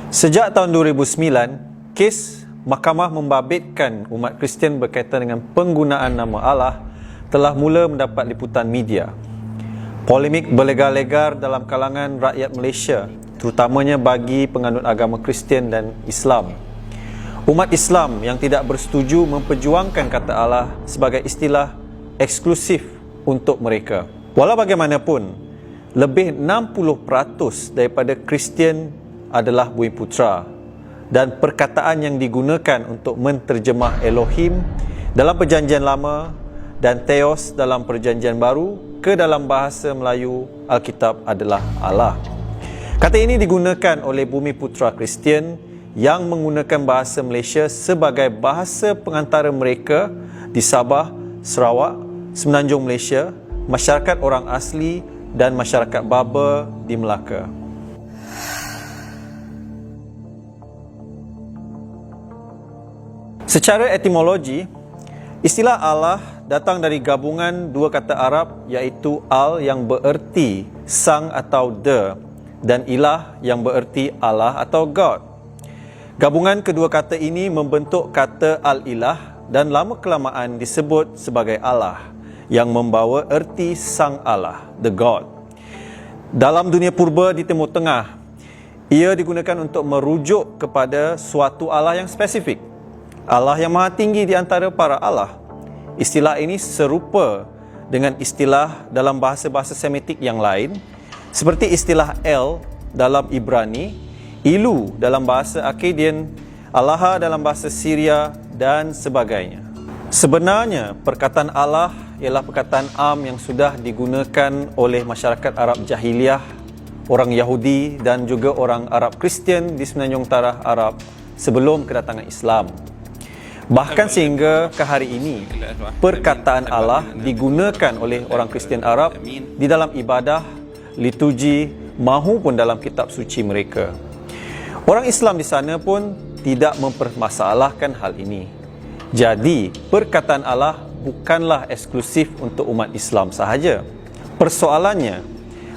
Sejak tahun 2009, kes Mahkamah membabitkan umat Kristian berkaitan dengan penggunaan nama Allah telah mula mendapat liputan media. Polemik berlegar-legar dalam kalangan rakyat Malaysia, terutamanya bagi penganut agama Kristian dan Islam. Umat Islam yang tidak bersetuju memperjuangkan kata Allah sebagai istilah eksklusif untuk mereka. Walau bagaimanapun, lebih 60% daripada Kristian adalah Bumiputera, dan perkataan yang digunakan untuk menterjemah Elohim dalam Perjanjian Lama dan Theos dalam Perjanjian Baru ke dalam bahasa Melayu Alkitab adalah Allah. Kata ini digunakan oleh Bumiputera Kristian yang menggunakan bahasa Malaysia sebagai bahasa pengantara mereka di Sabah, Sarawak, Semenanjung Malaysia, masyarakat orang asli dan masyarakat Baba di Melaka. Secara etimologi, istilah Allah datang dari gabungan dua kata Arab iaitu al yang bererti sang atau the dan ilah yang bererti Allah atau God. Gabungan kedua kata ini membentuk kata al-ilah dan lama-kelamaan disebut sebagai Allah yang membawa erti sang Allah, the God. Dalam dunia purba di Timur Tengah, ia digunakan untuk merujuk kepada suatu Allah yang spesifik, Allah yang maha tinggi di antara para Allah. Istilah ini serupa dengan istilah dalam bahasa-bahasa Semitik yang lain, seperti istilah El dalam Ibrani, Ilu dalam bahasa Akkadian, Allaha dalam bahasa Syria dan sebagainya. Sebenarnya, perkataan Allah ialah perkataan am yang sudah digunakan oleh masyarakat Arab Jahiliyah, orang Yahudi dan juga orang Arab Kristian di Semenanjung Utara Arab sebelum kedatangan Islam. Bahkan sehingga ke hari ini, perkataan Allah digunakan oleh orang Kristian Arab di dalam ibadah, liturgi mahupun dalam kitab suci mereka. Orang Islam di sana pun tidak mempermasalahkan hal ini. Jadi, perkataan Allah bukanlah eksklusif untuk umat Islam sahaja. Persoalannya,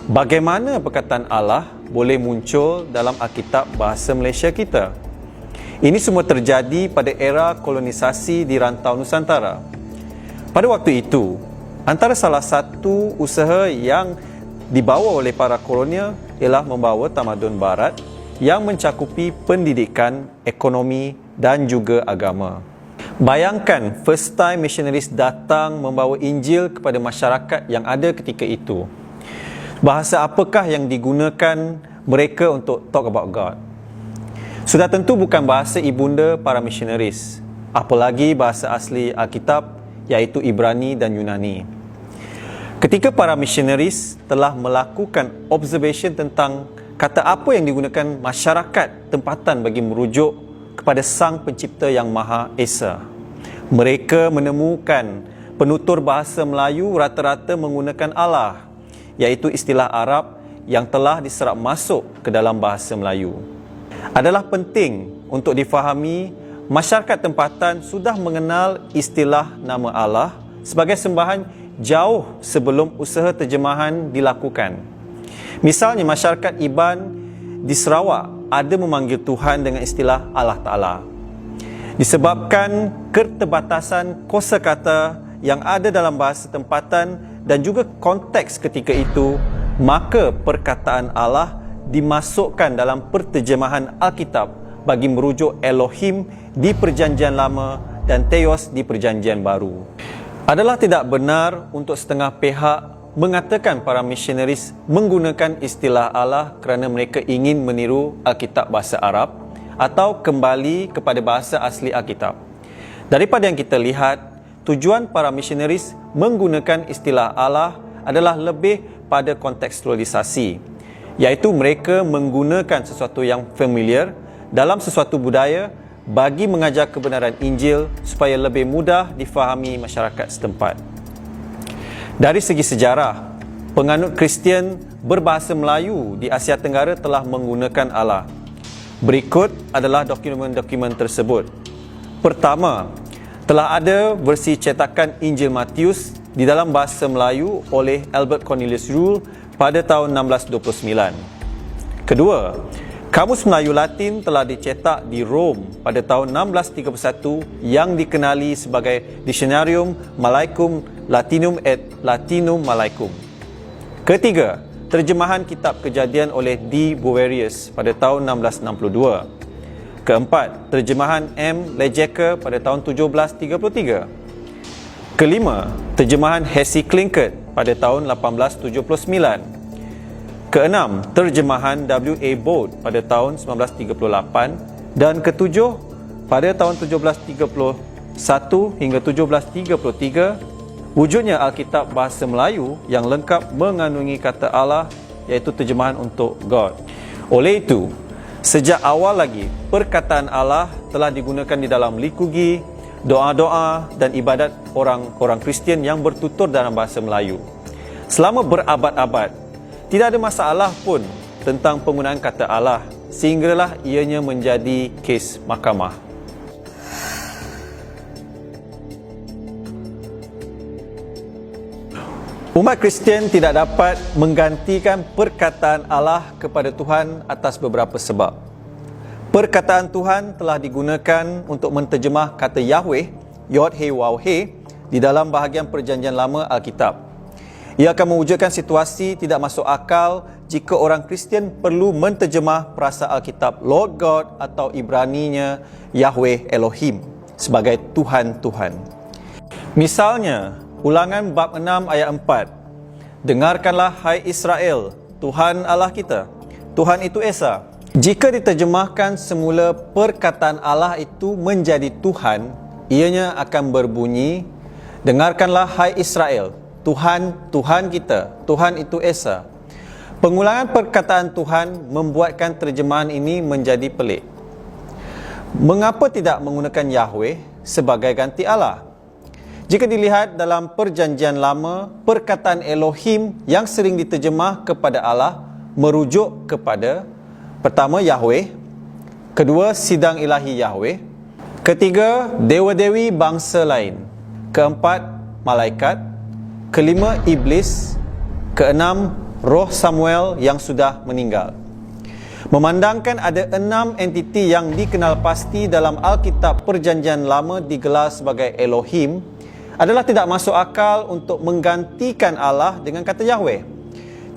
bagaimana perkataan Allah boleh muncul dalam Alkitab bahasa Malaysia kita? Ini semua terjadi pada era kolonisasi di rantau Nusantara. Pada waktu itu, antara salah satu usaha yang dibawa oleh para kolonial ialah membawa tamadun barat yang mencakupi pendidikan, ekonomi dan juga agama. Bayangkan first time missionaries datang membawa Injil kepada masyarakat yang ada ketika itu. Bahasa apakah yang digunakan mereka untuk talk about God? Sudah tentu bukan bahasa ibunda para missionaries, apalagi bahasa asli Alkitab iaitu Ibrani dan Yunani. Ketika para missionaries telah melakukan observation tentang kata apa yang digunakan masyarakat tempatan bagi merujuk kepada Sang Pencipta yang Maha Esa, mereka menemukan penutur bahasa Melayu rata-rata menggunakan Allah, iaitu istilah Arab yang telah diserap masuk ke dalam bahasa Melayu. Adalah penting untuk difahami masyarakat tempatan sudah mengenal istilah nama Allah sebagai sembahan jauh sebelum usaha terjemahan dilakukan. Misalnya masyarakat Iban di Sarawak ada memanggil Tuhan dengan istilah Allah Ta'ala. Disebabkan keterbatasan kosakata yang ada dalam bahasa tempatan dan juga konteks ketika itu, maka perkataan Allah dimasukkan dalam perterjemahan Alkitab bagi merujuk Elohim di Perjanjian Lama dan Theos di Perjanjian Baru. Adalah tidak benar untuk setengah pihak mengatakan para missionaries menggunakan istilah Allah kerana mereka ingin meniru Alkitab bahasa Arab atau kembali kepada bahasa asli Alkitab. Daripada yang kita lihat, tujuan para missionaries menggunakan istilah Allah adalah lebih pada kontekstualisasi, iaitu mereka menggunakan sesuatu yang familiar dalam sesuatu budaya bagi mengajar kebenaran Injil supaya lebih mudah difahami masyarakat setempat. Dari segi sejarah, penganut Kristian berbahasa Melayu di Asia Tenggara telah menggunakan Allah. Berikut adalah dokumen-dokumen tersebut. Pertama, telah ada versi cetakan Injil Matius di dalam bahasa Melayu oleh Albert Cornelius Rule pada tahun 1629. Kedua, Kamus Melayu Latin telah dicetak di Rom pada tahun 1631 yang dikenali sebagai Dictionarium Malaicum Latinum et Latinum Malaicum. Ketiga, terjemahan kitab Kejadian oleh D. Boverius pada tahun 1662. Keempat, terjemahan M. Lejeker pada tahun 1733. Kelima, terjemahan Hesse Klinkert pada tahun 1879. Keenam, terjemahan W.A. Bode pada tahun 1938 dan ketujuh, pada tahun 1731 hingga 1733 wujudnya Alkitab bahasa Melayu yang lengkap mengandungi kata Allah, iaitu terjemahan untuk God. Oleh itu, sejak awal lagi perkataan Allah telah digunakan di dalam liturgi, doa-doa dan ibadat orang Kristian yang bertutur dalam bahasa Melayu. Selama berabad-abad, tidak ada masalah pun tentang penggunaan kata Allah, sehinggalah ianya menjadi kes mahkamah. Umat Kristian tidak dapat menggantikan perkataan Allah kepada Tuhan atas beberapa sebab. Perkataan Tuhan telah digunakan untuk menterjemah kata Yahweh, Yod-He-Waw-He, di dalam bahagian Perjanjian Lama Alkitab. Ia akan mewujudkan situasi tidak masuk akal jika orang Kristian perlu menterjemah perasa Alkitab Lord God atau Ibraninya Yahweh Elohim sebagai Tuhan-Tuhan. Misalnya, Ulangan bab 6 ayat 4. Dengarkanlah hai Israel, Tuhan Allah kita, Tuhan itu Esa. Jika diterjemahkan semula perkataan Allah itu menjadi Tuhan, ianya akan berbunyi, dengarkanlah hai Israel, Tuhan, Tuhan kita, Tuhan itu Esa. Pengulangan perkataan Tuhan membuatkan terjemahan ini menjadi pelik. Mengapa tidak menggunakan Yahweh sebagai ganti Allah? Jika dilihat dalam Perjanjian Lama, perkataan Elohim yang sering diterjemah kepada Allah merujuk kepada pertama Yahweh, kedua sidang ilahi Yahweh, ketiga dewa-dewi bangsa lain, keempat malaikat, kelima iblis, keenam roh Samuel yang sudah meninggal. Memandangkan ada 6 entiti yang dikenal pasti dalam Alkitab Perjanjian Lama digelar sebagai Elohim, adalah tidak masuk akal untuk menggantikan Allah dengan kata Yahweh.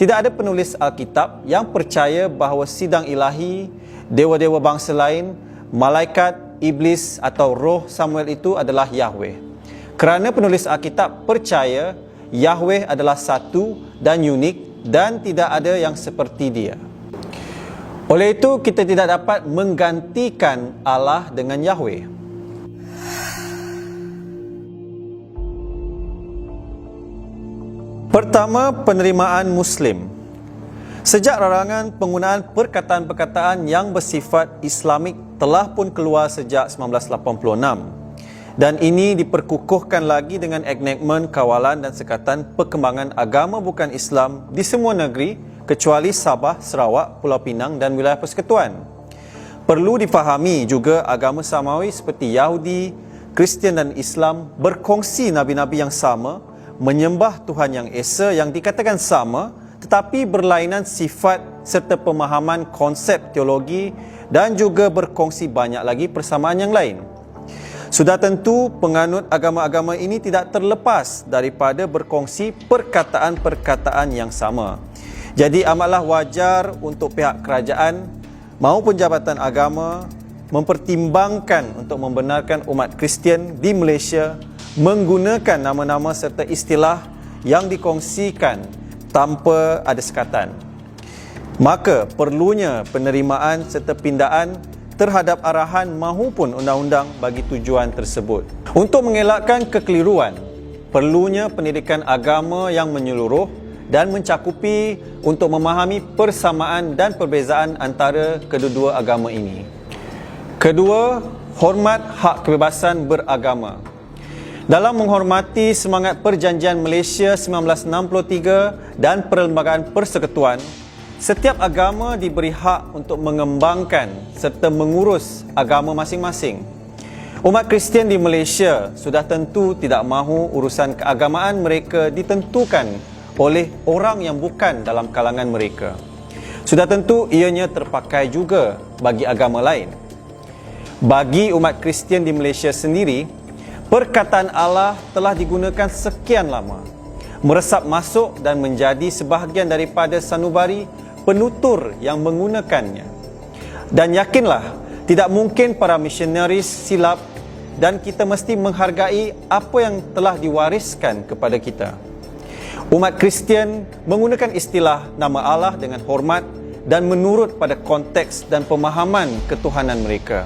Tidak ada penulis Alkitab yang percaya bahawa sidang ilahi, dewa-dewa bangsa lain, malaikat, iblis atau roh Samuel itu adalah Yahweh. Kerana penulis Alkitab percaya Yahweh adalah satu dan unik dan tidak ada yang seperti dia. Oleh itu, kita tidak dapat menggantikan Allah dengan Yahweh. Pertama, penerimaan Muslim. Sejak larangan penggunaan perkataan-perkataan yang bersifat Islamik telah pun keluar sejak 1986 dan ini diperkukuhkan lagi dengan enactment kawalan dan sekatan perkembangan agama bukan Islam di semua negeri kecuali Sabah, Sarawak, Pulau Pinang dan wilayah Persekutuan. Perlu difahami juga agama samawi seperti Yahudi, Kristian dan Islam berkongsi nabi-nabi yang sama, menyembah Tuhan yang Esa yang dikatakan sama tetapi berlainan sifat serta pemahaman konsep teologi dan juga berkongsi banyak lagi persamaan yang lain. Sudah tentu penganut agama-agama ini tidak terlepas daripada berkongsi perkataan-perkataan yang sama. Jadi amatlah wajar untuk pihak kerajaan maupun jabatan agama mempertimbangkan untuk membenarkan umat Kristian di Malaysia menggunakan nama-nama serta istilah yang dikongsikan tanpa ada sekatan. Maka perlunya penerimaan serta pindaan terhadap arahan mahupun undang-undang bagi tujuan tersebut. Untuk mengelakkan kekeliruan, perlunya pendidikan agama yang menyeluruh dan mencakupi untuk memahami persamaan dan perbezaan antara kedua-dua agama ini. Kedua, hormat hak kebebasan beragama. Dalam menghormati semangat Perjanjian Malaysia 1963 dan Perlembagaan Persekutuan, setiap agama diberi hak untuk mengembangkan serta mengurus agama masing-masing. Umat Kristian di Malaysia sudah tentu tidak mahu urusan keagamaan mereka ditentukan oleh orang yang bukan dalam kalangan mereka. Sudah tentu ianya terpakai juga bagi agama lain. Bagi umat Kristian di Malaysia sendiri, perkataan Allah telah digunakan sekian lama, meresap masuk dan menjadi sebahagian daripada sanubari penutur yang menggunakannya. Dan yakinlah, tidak mungkin para misionaris silap dan kita mesti menghargai apa yang telah diwariskan kepada kita. Umat Kristian menggunakan istilah nama Allah dengan hormat dan menurut pada konteks dan pemahaman ketuhanan mereka.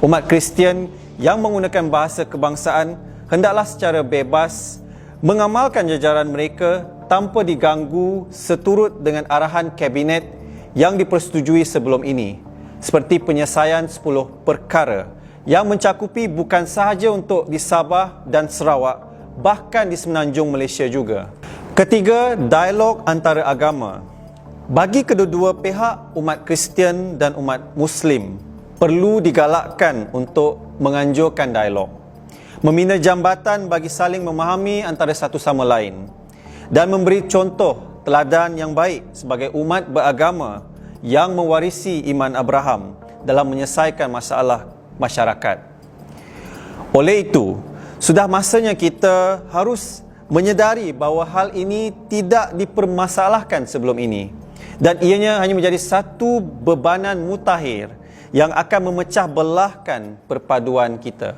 Umat Kristian yang menggunakan bahasa kebangsaan hendaklah secara bebas mengamalkan jajaran mereka tanpa diganggu seturut dengan arahan kabinet yang dipersetujui sebelum ini, seperti penyelesaian 10 perkara yang mencakupi bukan sahaja untuk di Sabah dan Sarawak, bahkan di Semenanjung Malaysia juga. Ketiga, dialog antara agama. Bagi kedua-dua pihak, umat Kristian dan umat Muslim perlu digalakkan untuk menganjurkan dialog, membina jambatan bagi saling memahami antara satu sama lain, dan memberi contoh teladan yang baik sebagai umat beragama yang mewarisi iman Abraham dalam menyelesaikan masalah masyarakat. Oleh itu, sudah masanya kita harus menyedari bahawa hal ini tidak dipermasalahkan sebelum ini, dan ianya hanya menjadi satu bebanan mutakhir yang akan memecah belahkan perpaduan kita.